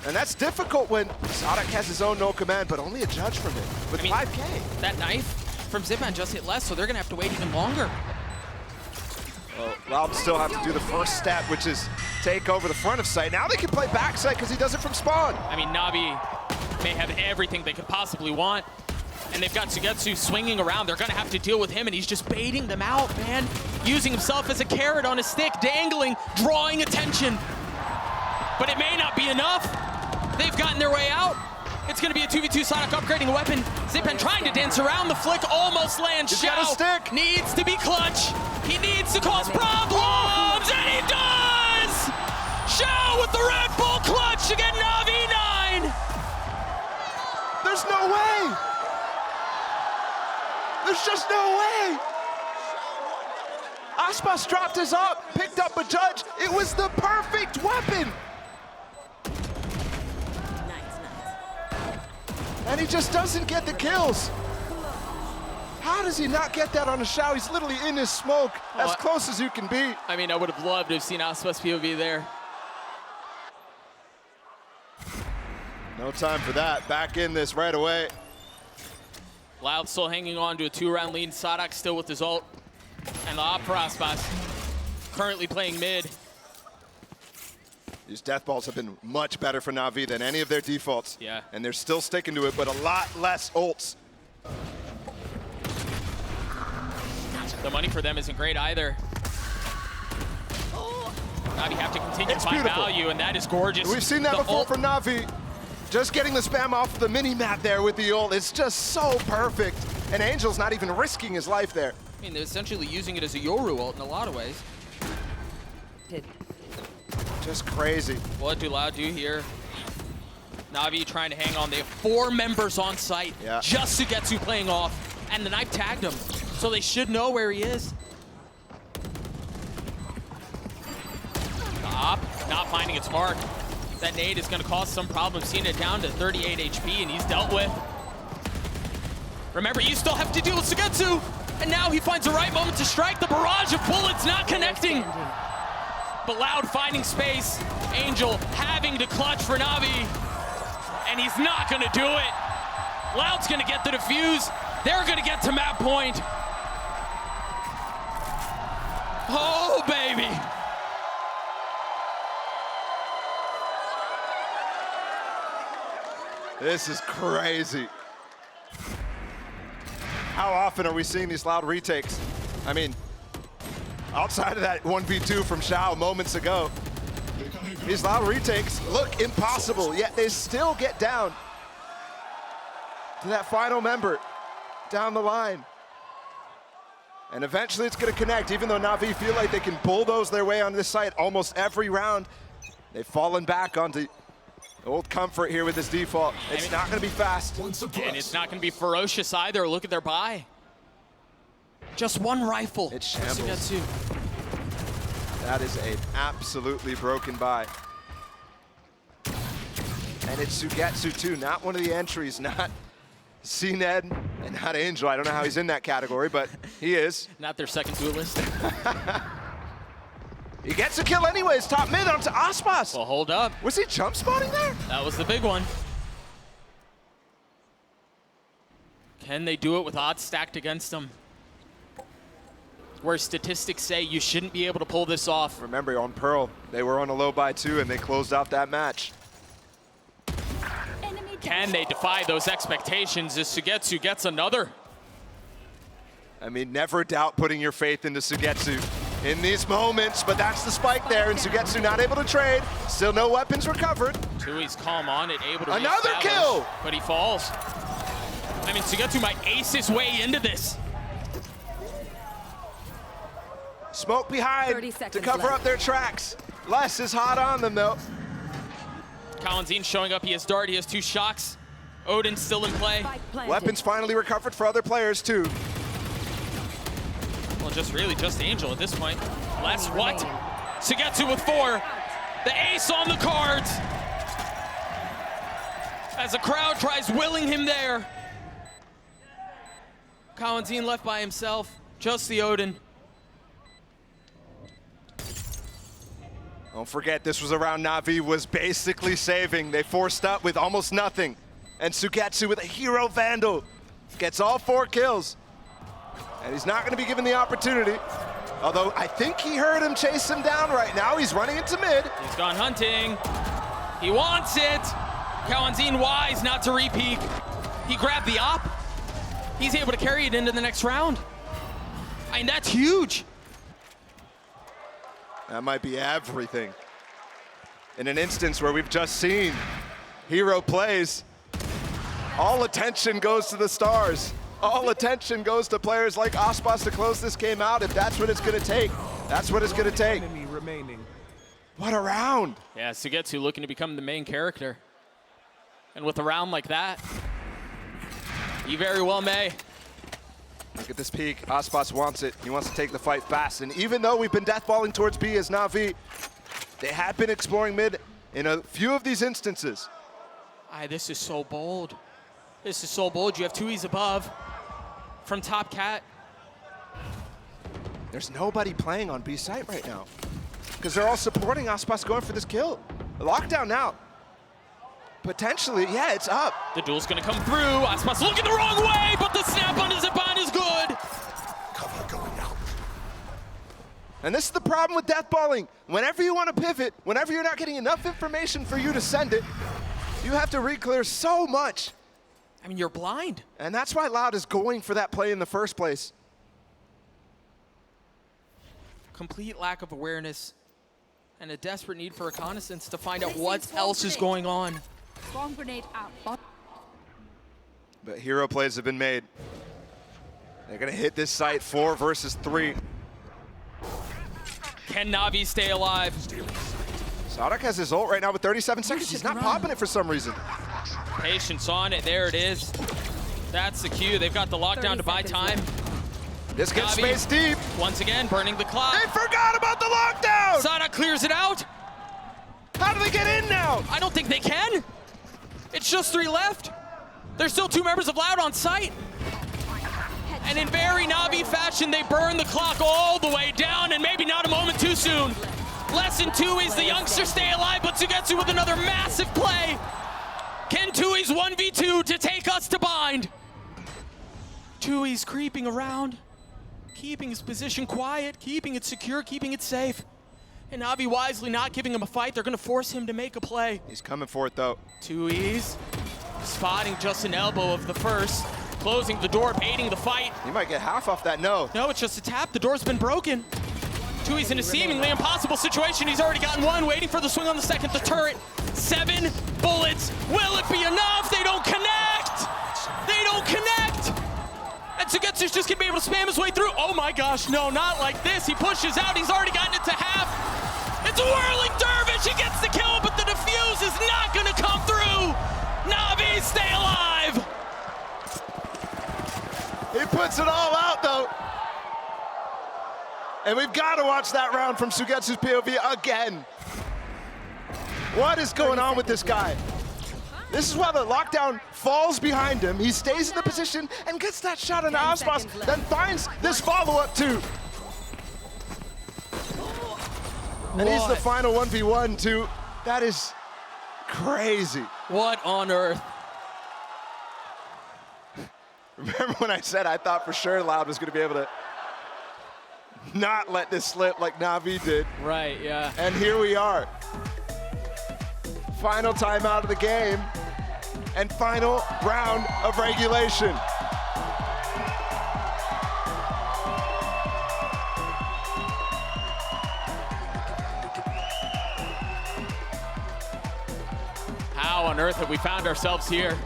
And that's difficult when Sadak has his own no command, but only a judge from it with 5K. That knife from Zipman just hit Les, so they're going to have to wait even longer. Well, L.O.U.D still have to do the first step, which is take over the front of site. Now they can play backside because he does it from spawn. I mean, NAVI may have everything they could possibly want, and they've got Sugetsu swinging around. They're gonna have to deal with him, and he's just baiting them out, man. Using himself as a carrot on a stick, dangling, drawing attention. But it may not be enough. They've gotten their way out. It's gonna be a 2v2 Sonic upgrading a weapon. Zipan trying to dance around the flick, almost lands. He's got a stick. Needs to be clutch. He needs to cause problems, and he does! Shao with the Red Bull clutch to get NAVI 9! There's no way! There's just no way! Aspas dropped his up, picked up a judge. It was the perfect weapon! And he just doesn't get the kills. How does he not get that on a Shao? He's literally in his smoke, as close as you can be. I mean, I would have loved to have seen Aspas POV there. No time for that. Back in this right away. L.O.U.D still hanging on to a 2-round lead. Sadak still with his ult. And the op for Aspas currently playing mid. These death balls have been much better for NAVI than any of their defaults. Yeah. And they're still sticking to it, but a lot less ults. The money for them isn't great either. NAVI have to continue to find value, and that is gorgeous. We've seen that before from NAVI. Just getting the spam off the mini-map there with the ult. It's just so perfect. And Angel's not even risking his life there. I mean, they're essentially using it as a Yoru ult in a lot of ways. Just crazy. What do L.O.U.D do here? NAVI trying to hang on. They have 4 members on site. Yeah. Just Sugetsu playing off. And the knife tagged him. So they should know where he is. The op not finding its mark. That nade is going to cause some problems. Seeing it down to 38 HP, and he's dealt with. Remember, you still have to deal with Sugetsu. And now he finds the right moment to strike. The barrage of bullets not connecting. But L.O.U.D finding space. Angel having to clutch for NAVI. And he's not going to do it. L.O.U.D's going to get the defuse. They're going to get to map point. Oh, baby. This is crazy. How often are we seeing these L.O.U.D retakes? I mean, outside of that 1v2 from Shao moments ago, these L.O.U.D retakes look impossible, yet they still get down to that final member down the line. And eventually it's going to connect, even though NAVI feel like they can bulldoze their way on this site almost every round. They've fallen back onto old comfort here with this default. It's not going to be fast. And it's not going to be ferocious either. Look at their buy. Just one rifle. It's shambles. Sugetsu. That is an absolutely broken buy. And it's Sugetsu too, not one of the entries, not CNED and not Angel. I don't know how he's in that category, but he is. Not their second duelist. He gets a kill anyways, top mid onto Aspas. Well, hold up. Was he jump spotting there? That was the big one. Can they do it with odds stacked against them? Where statistics say you shouldn't be able to pull this off. Remember, on Pearl, they were on a low by 2 and they closed out that match. Can they defy those expectations as Sugetsu gets another? I mean, never doubt putting your faith into Sugetsu in these moments, but that's the spike there, and Sugetsu not able to trade. Still no weapons recovered. Tui's calm on it, able to another reestablish, kill! But he falls. I mean, Sugetsu might ace his way into this. Smoke behind to cover up their tracks. Les is hot on them, though. Kalanzine showing up. He has Dart. He has 2 shocks. Odin's still in play. Weapons finally recovered for other players, too. Well, just Angel at this point. Les, what? Sugetsu with 4. The ace on the cards. As the crowd tries willing him there. Kalanzine left by himself. Just the Odin. Don't forget, this was a round NAVI was basically saving. They forced up with almost nothing. And Sugetsu with a hero Vandal gets all 4 kills. And he's not going to be given the opportunity. Although I think he heard him chase him down right now. He's running into mid. He's gone hunting. He wants it. Kawanzin wise not to re-peek. He grabbed the op. He's able to carry it into the next round. I mean, that's huge. That might be everything. In an instance where we've just seen hero plays, all attention goes to the stars. All attention goes to players like Aspas to close this game out. If that's what it's going to take, that's what it's going to take. Enemy remaining. What a round. Yeah, Sugetsu looking to become the main character. And with a round like that, he very well may. Look at this peak. Aspas wants it. He wants to take the fight fast. And even though we've been deathballing towards B as NAVI, they have been exploring mid in a few of these instances. This is so bold. This is so bold. You have 2Es above from top cat. There's nobody playing on B site right now because they're all supporting Aspas going for this kill. Lockdown now. Potentially, yeah, it's up. The duel's gonna come through. Aspas looking the wrong way, but the snap on his Zipon is good. Cover going out. And this is the problem with deathballing. Whenever you want to pivot, whenever you're not getting enough information for you to send it, you have to re-clear so much. I mean, you're blind. And that's why L.O.U.D is going for that play in the first place. Complete lack of awareness and a desperate need for reconnaissance to find out what else is going on. Bomb grenade out. But hero plays have been made. They're gonna hit this site 4 versus 3. Can Navi stay alive? Sadak has his ult right now with 37 seconds. He's not popping it for some reason. Patience on it. There it is. That's the cue. They've got the lockdown to buy time. This gets Navi, space deep. once again, burning the clock. They forgot about the lockdown! Sadak clears it out. How do they get in now? I don't think they can. It's just 3 left. There's still 2 members of L.O.U.D on site. And in very Navi fashion, they burn the clock all the way down, and maybe not a moment too soon. Less than 2Es, the youngsters stay alive, but Sugetsu with another massive play. Can 2Es 1v2 to take us to bind? 2Es creeping around, keeping his position quiet, keeping it secure, keeping it safe. And Navi wisely not giving him a fight. They're gonna force him to make a play. He's coming for it though. 2Es spotting just an elbow of the first, closing the door, baiting the fight. He might get half off that no. No, it's just a tap. The door's been broken. 2Es in a seemingly impossible situation. He's already gotten 1, waiting for the swing on the second. The turret, 7 bullets. Will it be enough? They don't connect. They don't connect. And Sugetsu's just gonna be able to spam his way through. Oh my gosh, no, not like this. He pushes out. He's already gotten it to half. It's a whirling dervish. He gets the kill, but the defuse is not gonna come through. Navi, stay alive. He puts it all out though. And we've got to watch that round from Sugetsu's POV again. What is going on with this guy? This is why the lockdown falls behind him. He stays in the position and gets that shot on Aspas, then finds this follow-up too. And he's the final 1v1 too. That is crazy. What on earth? Remember when I said I thought for sure L.O.U.D was going to be able to not let this slip like NAVI did. Right, yeah. And here we are. Final timeout of the game and final round of regulation. How on earth have we found ourselves here?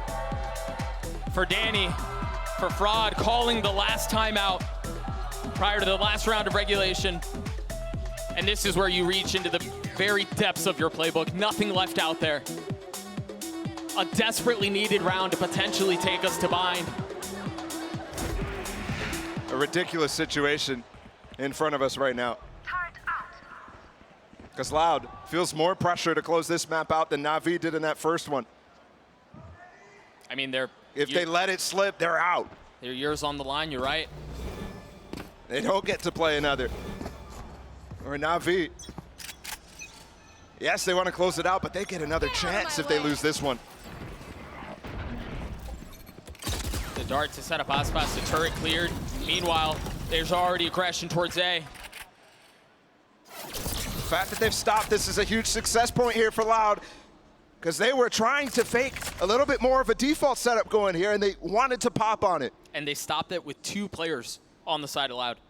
For Danny, for Fraud, calling the last timeout prior to the last round of regulation. And this is where you reach into the very depths of your playbook. Nothing left out there. A desperately needed round to potentially take us to bind. A ridiculous situation in front of us right now. Because L.O.U.D feels more pressure to close this map out than NAVI did in that first one. I mean, If they let it slip, they're out. their years on the line, you're right. They don't get to play another. Or NAVI. Yes, they want to close it out, but they get another chance if they lose this one. The dart to set up Aspas, the turret cleared. Meanwhile, there's already aggression towards A. fact that they've stopped this is a huge success point here for Loud, because they were trying to fake a little bit more of a default setup going here, and they wanted to pop on it. And they stopped it with 2 players on the side of L.O.U.D.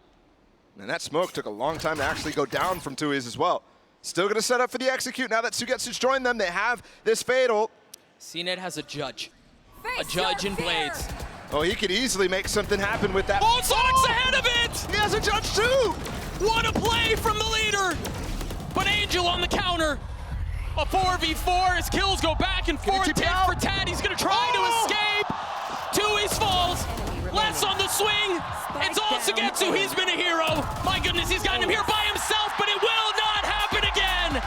And that smoke took a long time to actually go down from Tui's as well. Still gonna set up for the execute now that Sugetsu's joined them. They have this fatal. CNET has a judge. A judge in Blades. Oh, he could easily make something happen with that. Oh, Sonic's ahead of it! He has a judge too! What a play from the leader! But Angel on the counter. A 4v4, his kills go back and forth, tit for tat. He's gonna try to escape. Tui's falls, less on the swing. It's all Sugetsu, he's been a hero. My goodness, he's gotten him here by himself, but it will not happen again.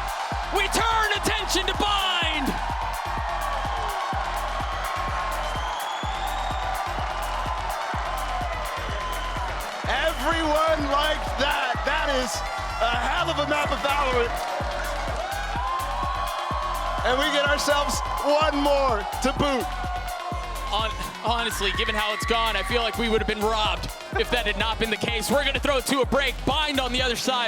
We turn attention to Bind. Everyone liked that. That is a hell of a map of Valorant. And we get ourselves one more to boot. Honestly, given how it's gone, I feel like we would have been robbed if that had not been the case. We're going to throw it to a break. Bind on the other side.